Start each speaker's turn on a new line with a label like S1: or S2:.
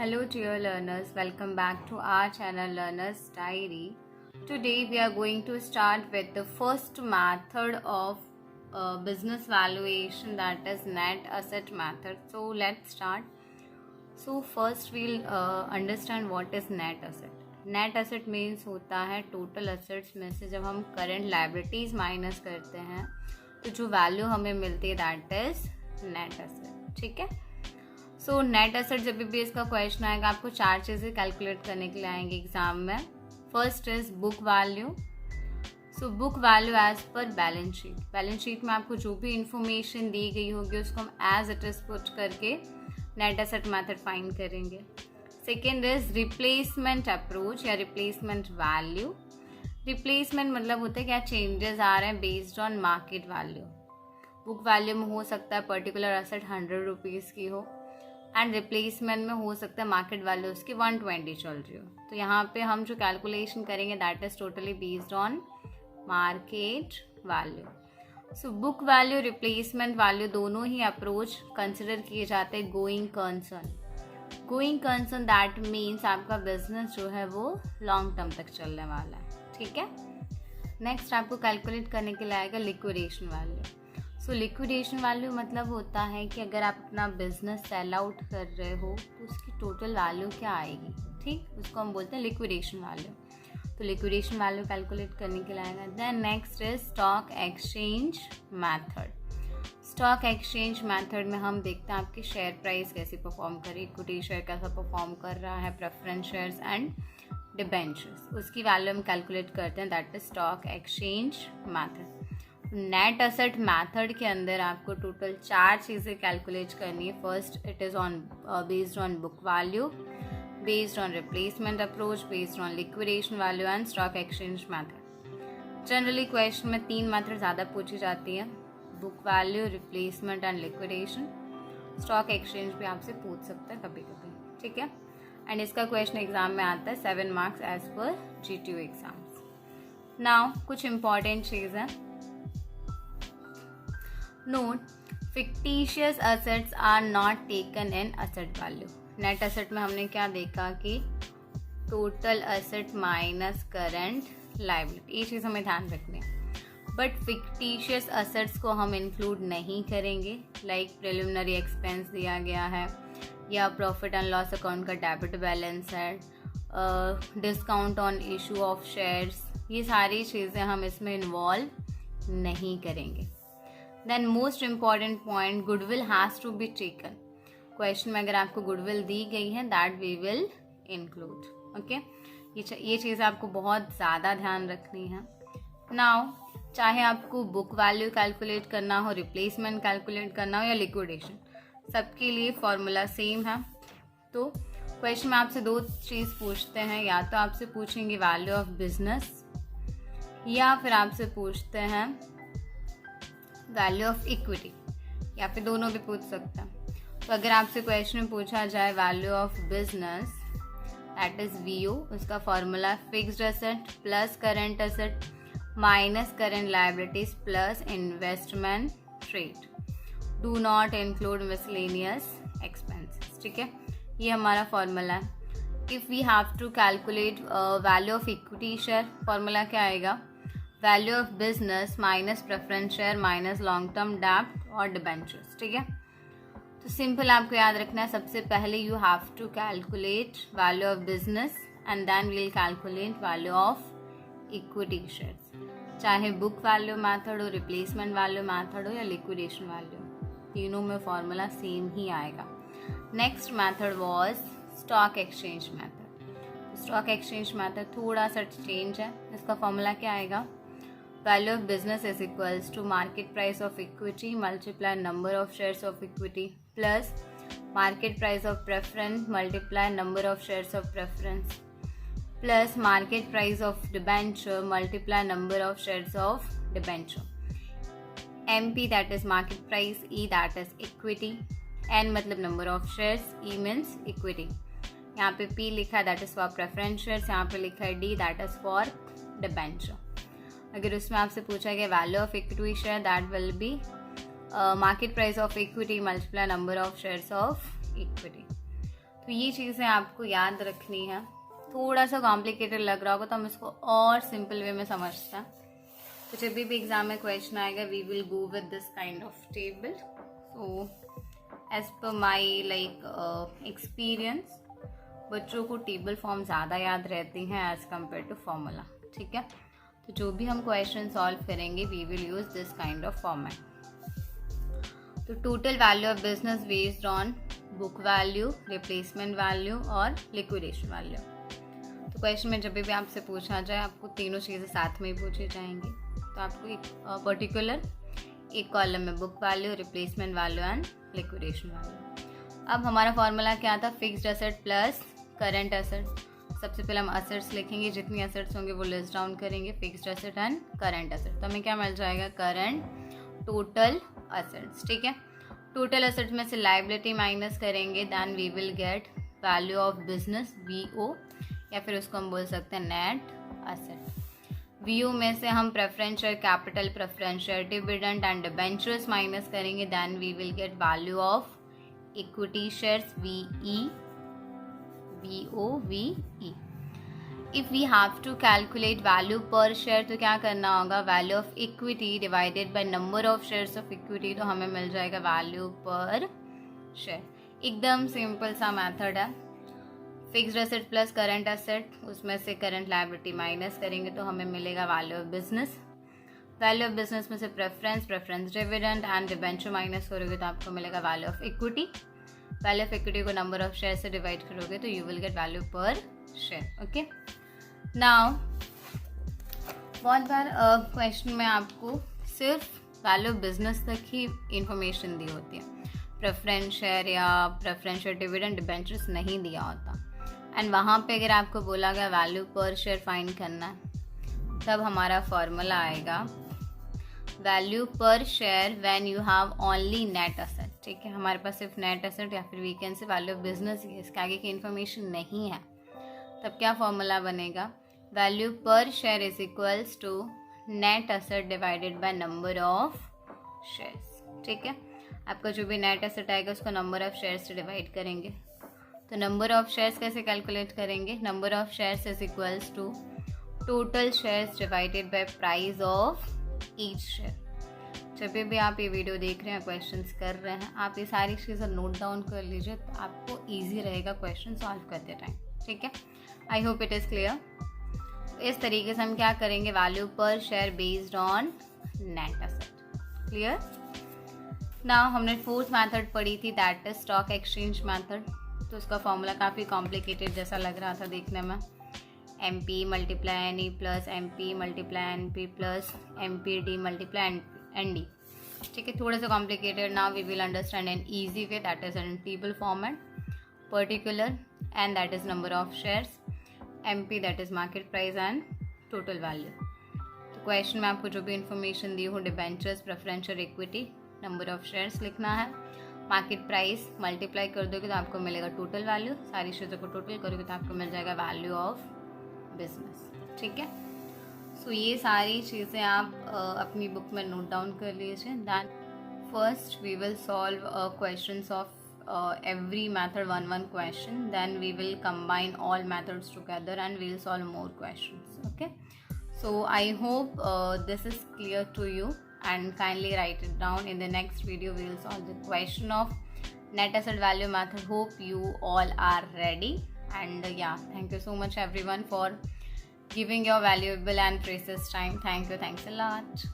S1: Hello dear learners, welcome back to our channel Learner's Diary. Today we are going to start with the first method of business valuation, that is net asset method. So let's start. So first we'll understand what is net asset. Net asset means होता है total assets में से जब हम current liabilities minus करते हैं तो जो value हमें मिलती है that is net asset. ठीक है. सो नेट एसेट जब भी इसका क्वेश्चन आएगा आपको चार चीज़ें कैलकुलेट करने के लिए आएंगे एग्जाम में. First is book value. So book value as per balance sheet. Balance sheet में आपको जो भी इंफॉर्मेशन दी गई होगी उसको हम एज इट इज पुट करके नेट एसेट मेथड फाइंड करेंगे. सेकेंड इज रिप्लेसमेंट अप्रोच या रिप्लेसमेंट वैल्यू. रिप्लेसमेंट मतलब होता है क्या चेंजेस आ रहे हैं based on market value. Book value में हो सकता है पर्टिकुलर एसेट 100 रुपीज़ की हो एंड रिप्लेसमेंट में हो सकता है मार्केट वैल्यू उसकी 120 चल रही हो. तो यहाँ पे हम जो कैलकुलेशन करेंगे that is totally based on market value. So book value replacement value दोनों ही अप्रोच कंसिडर किए जाते हैं going concern. Going concern that means आपका बिजनेस जो है वो लॉन्ग टर्म तक चलने वाला है. ठीक है. नेक्स्ट आपको कैलकुलेट करने के लिए आएगा लिक्विडेशन वैल्यू. सो लिक्विडेशन वैल्यू मतलब होता है कि अगर आप अपना बिजनेस सेल आउट कर रहे हो तो उसकी टोटल वैल्यू क्या आएगी. ठीक, उसको हम बोलते हैं लिक्विडेशन वैल्यू. तो लिक्विडेशन वैल्यू कैलकुलेट करने के लिए आएगा. Then next is stock exchange method. Stock exchange method में हम देखते हैं आपकी शेयर प्राइस कैसी परफॉर्म करी, इक्विटी शेयर कैसा परफॉर्म कर रहा है, प्रेफरेंस शेयर्स एंड डिबेंचर्स, उसकी वैल्यू हम कैलकुलेट करते हैं. That is stock exchange method. Net asset method के अंदर आपको टोटल चार चीज़ें कैलकुलेट करनी है. First it is on based on book value, based on replacement approach, based on liquidation value and stock exchange method. Generally question में तीन method ज़्यादा पूछी जाती है, book value, replacement and liquidation. Stock exchange भी आपसे पूछ सकता है कभी कभी. ठीक है. एंड इसका क्वेश्चन एग्जाम में आता है 7 marks as per GTU exams. Now कुछ इंपॉर्टेंट चीज़ है. Note, fictitious assets are not taken in asset value. Net asset में हमने क्या देखा कि total asset minus current liability, ये चीज़ हमें ध्यान रखनी है. बट फिक्टिशियस एसेट्स को हम इंक्लूड नहीं करेंगे. लाइक प्रिलिमिनरी एक्सपेंस दिया गया है या प्रॉफिट एंड लॉस अकाउंट का डेबिट बैलेंस है, discount on issue of shares, ये सारी चीज़ें हम इसमें इन्वॉल्व नहीं करेंगे. Then most important point, goodwill has to be taken. Question में अगर आपको गुडविल दी गई है that we will include. Okay, ये चीज़ आपको बहुत ज़्यादा ध्यान रखनी है. नाउ चाहे आपको बुक वैल्यू कैलकुलेट करना हो, रिप्लेसमेंट कैलकुलेट करना हो या लिक्विडेशन, सबके लिए फॉर्मूला सेम है. तो क्वेश्चन में आपसे दो चीज़ पूछते हैं, या तो आपसे पूछेंगे वैल्यू ऑफ बिजनेस या फिर आपसे पूछते हैं वैल्यू ऑफ इक्विटी, या फिर दोनों भी पूछ सकते हैं. तो अगर आपसे क्वेश्चन में पूछा जाए value of business that is VO, उसका formula fixed asset plus current asset minus current liabilities plus investment trade, do not include miscellaneous expenses. ठीक है, ये हमारा फॉर्मूला है. If we have to calculate value of equity share, formula क्या आएगा, value of business minus preference share minus long term डेब्ट और debentures. ठीक है. तो सिंपल आपको याद रखना है, सबसे पहले you have to calculate value of business and then we'll calculate value of equity shares. चाहे बुक वैल्यू मैथड हो, रिप्लेसमेंट वैल्यू मैथड हो या लिक्विडेशन वैल्यू, तीनों में फॉर्मूला सेम ही आएगा. Next method was stock exchange method. Stock exchange method थोड़ा सा change है. इसका फॉर्मूला क्या आएगा, value of business is equals to market price of equity multiply number of shares of equity plus market price of preference multiply number of shares of preference plus market price of debenture multiply number of shares of debenture. MP that is market price, E that is equity, N मतलब number of shares, E means equity. यहाँ पे P लिखा है that is for preference shares, यहाँ पे लिखा है D that is for debenture. अगर उसमें आपसे पूछा गया value of equity share that will be market price of equity multiply number of shares of equity. तो ये चीज़ें आपको याद रखनी है। थोड़ा सा कॉम्प्लिकेटेड लग रहा होगा तो हम इसको और सिंपल वे में समझते हैं। तो जब भी एग्जाम में क्वेश्चन आएगा we will go with this kind of table. So as per my experience बच्चों को टेबल फॉर्म ज़्यादा याद रहती हैं एज कम्पेयर टू फॉर्मूला। ठीक है, तो जो भी हम क्वेश्चन सॉल्व करेंगे we will use this kind of format. तो total value of business based on book value, replacement value और लिक्विडेशन वैल्यू। तो क्वेश्चन में जब भी आपसे पूछा जाए आपको तीनों चीज़ें साथ में ही पूछी जाएंगी। तो आपको एक पर्टिकुलर एक कॉलम में book value, replacement value and liquidation value. अब हमारा फॉर्मूला क्या था, fixed asset plus current asset. सबसे पहले हम एसेट्स लिखेंगे, जितनी एसेट्स होंगे वो लिस्ट डाउन करेंगे, fixed asset and current asset. तो हमें क्या मिल जाएगा, करंट टोटल एसेट्स। ठीक है, टोटल एसेट्स में से लायबिलिटी माइनस करेंगे, then we will get value of business VO, या फिर उसको हम बोल सकते हैं नेट एसेट। VO में से हम preference share capital, preference share dividend and debentures minus करेंगे, then we will get value of equity shares VOVE। If we have to calculate value पर शेयर तो क्या करना होगा, value of equity divided by number of shares of equity, तो हमें मिल जाएगा value पर शेयर। एकदम सिंपल सा मेथड है। Fixed asset plus current asset, उसमें से करंट लायबिलिटी माइनस करेंगे तो हमें मिलेगा value of business. Value of business में से preference dividend and debenture minus करोगे तो आपको मिलेगा value of equity. Value of equity को नंबर ऑफ शेयर से डिवाइड करोगे तो यू विल गेट वैल्यू पर शेयर। ओके, नाउ बहुत बार क्वेश्चन में आपको सिर्फ वैल्यू ऑफ बिजनेस तक ही इंफॉर्मेशन दी होती है, प्रेफरेंस शेयर या प्रेफरेंस शेयर डिविडेंड डिबेंचर्स नहीं दिया होता। एंड वहाँ पे अगर आपको बोला गया वैल्यू पर शेयर फाइंड करना है, तब हमारा फॉर्मूला आएगा वैल्यू पर share when you have only net asset. ठीक है, हमारे पास सिर्फ नेट एसेट या फिर we can say value of business ही है, इसके आगे की इन्फॉर्मेशन नहीं है, तब क्या फॉर्मूला बनेगा, वैल्यू पर share is equals to net asset divided by number of shares. ठीक है, आपका जो भी नेट एसेट आएगा उसको नंबर ऑफ शेयर्स से डिवाइड करेंगे। तो नंबर ऑफ शेयर्स कैसे कैलकुलेट करेंगे, number of shares is equals to total shares divided by price of each share. जब भी आप ये वीडियो देख रहे हैं, क्वेश्चंस कर रहे हैं, आप ये सारी चीज़ें नोट डाउन कर लीजिए, तो आपको ईजी रहेगा क्वेश्चन सॉल्व करते टाइम। ठीक है, I hope it is clear. इस तरीके से हम क्या करेंगे, वैल्यू पर share based on net asset. Clear. Now हमने फोर्थ मेथड पढ़ी थी, that is stock exchange method. तो उसका फॉर्मूला काफ़ी कॉम्प्लिकेटेड जैसा लग रहा था देखने में, MP multiply NE plus MP multiply NP plus MPD multiply ND। ठीक है, थोड़ा सा complicated. Now we will understand in easy way, that is in table format, particular and that is number of shares, MP that is market price and total value. तो question में आपको जो भी information दी हो, डिबेंचर्स, प्रेफरेंस और equity, number of shares लिखना है, मार्केट प्राइस मल्टीप्लाई कर दोगे तो आपको मिलेगा टोटल वैल्यू, सारी चीज़ों को टोटल करोगे तो आपको मिल जाएगा वैल्यू ऑफ बिजनेस। ठीक है, सो ये सारी चीज़ें आप अपनी बुक में नोट डाउन कर लीजिए। Then first we will solve questions of every method one question, then we will combine all methods together and we will solve more questions. Okay, so I hope this is clear to you, and kindly write it down. In the next video we will solve the question of net asset value method. Hope you all are ready, and yeah, thank you so much everyone for giving your valuable and precious time. Thanks a lot.